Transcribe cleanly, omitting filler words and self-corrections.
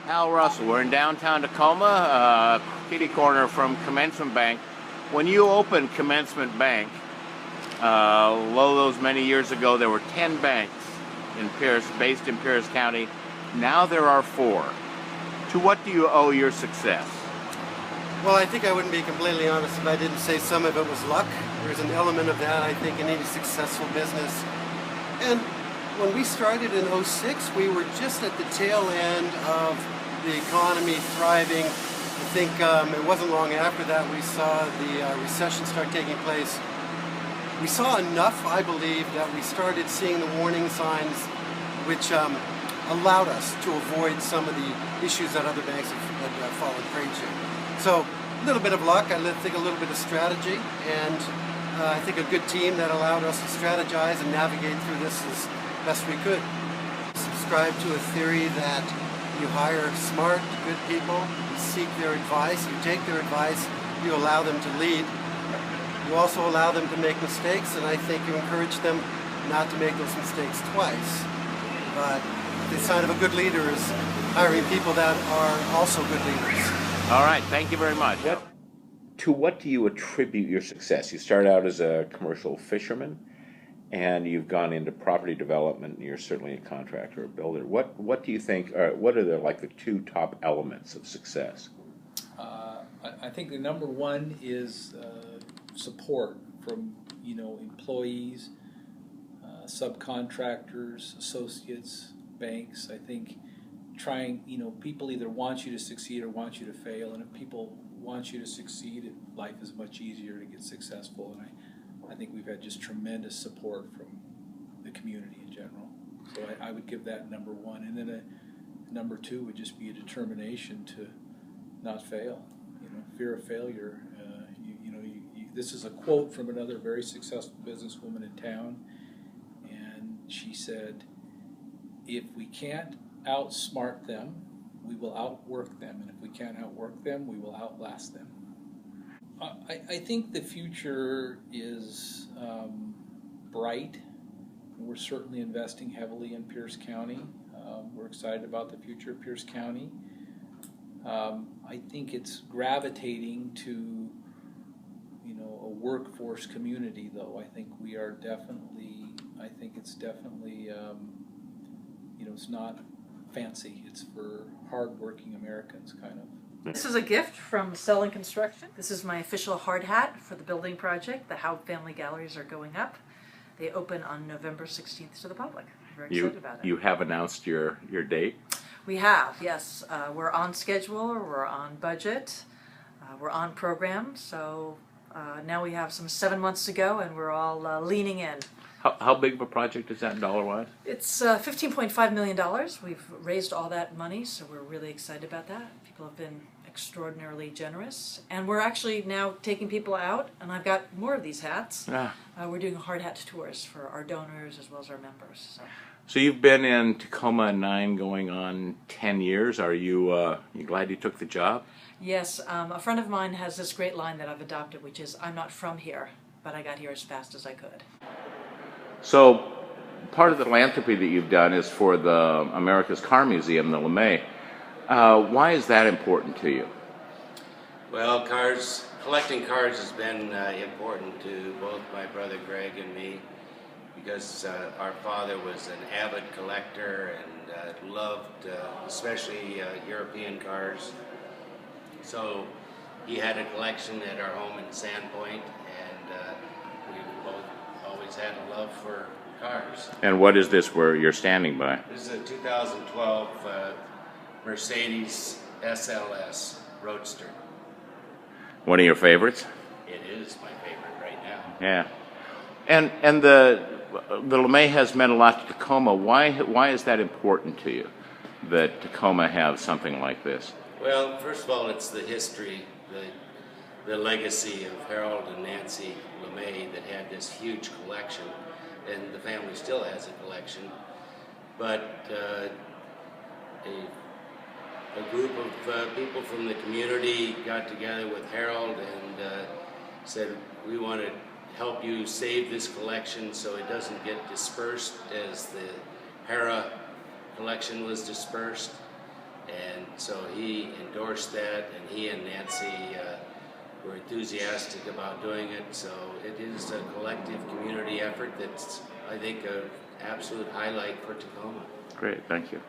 Hal Russell. We're in downtown Tacoma, kitty corner from Commencement Bank. When you opened Commencement Bank, those many years ago, there were 10 banks in Pierce, based in Pierce County. Now there are 4. To what do you owe your success? Well, I think I wouldn't be completely honest if I didn't say some of it was luck. There's an element of that, I think, in any successful business. And when we started in '06, we were just at the tail end of the economy thriving. I think it wasn't long after that we saw the recession start taking place. We saw enough, I believe, that we started seeing the warning signs which allowed us to avoid some of the issues that other banks had fallen prey to. So a little bit of luck, I think a little bit of strategy, and I think a good team that allowed us to strategize and navigate through this as best we could. Subscribe to a theory that you hire smart, good people, you seek their advice, you take their advice, you allow them to lead. You also allow them to make mistakes, and I think you encourage them not to make those mistakes twice. But the sign of a good leader is hiring people that are also good leaders. All right, thank you very much. To what do you attribute your success? You started out as a commercial fisherman, and you've gone into property development, and you're certainly a contractor or builder. What do you think, what are the 2 top elements of success? I think the number one is support from employees, subcontractors, associates, banks. I think people either want you to succeed or want you to fail, and if people want you to succeed, life is much easier to get successful. And I think we've had just tremendous support from the community in general. So I would give that number one, and then number 2 would just be a determination to not fail. Fear of failure. This is a quote from another very successful businesswoman in town, and she said, "If we can't outsmart them, we will outwork them, and if we can't outwork them, we will outlast them." I think the future is bright. We're certainly investing heavily in Pierce County. We're excited about the future of Pierce County. I think it's gravitating to a workforce community, though. I think we are definitely. I think it's definitely. It's not fancy. It's for hardworking Americans, kind of. This is a gift from Selling Construction. This is my official hard hat for the building project. The Howe Family Galleries are going up. They open on November 16th to the public. I'm very excited about it. You have announced your date? We have, yes. We're on schedule, we're on budget, we're on program, so now we have some 7 months to go, and we're all leaning in. How big of a project is that dollar-wise? It's $15.5 million. We've raised all that money, so we're really excited about that. People have been extraordinarily generous, and we're actually now taking people out, and I've got more of these hats. We're doing hard hat tours for our donors as well as our members. So you've been in Tacoma 9 going on 10 years. Are you glad you took the job? Yes. A friend of mine has this great line that I've adopted, which is, "I'm not from here, but I got here as fast as I could." So part of the philanthropy that you've done is for the America's Car Museum, the LeMay. Why is that important to you? Well, collecting cars has been important to both my brother Greg and me, because our father was an avid collector and loved especially European cars. So he had a collection at our home in Sandpoint, and we both always had a love for cars. And what is this where you're standing by? This is a 2012 Mercedes SLS Roadster. One of your favorites? It is my favorite right now. Yeah. And the LeMay has meant a lot to Tacoma. Why is that important to you, that Tacoma have something like this? Well, first of all, it's the history, the legacy of Harold and Nancy LeMay that had this huge collection, and the family still has a collection. But a group of people from the community got together with Harold and said, "We want to help you save this collection so it doesn't get dispersed as the Hara collection was dispersed." And so he endorsed that, and he and Nancy were enthusiastic about doing it. So it is a collective community effort that's, I think, an absolute highlight for Tacoma. Great, thank you.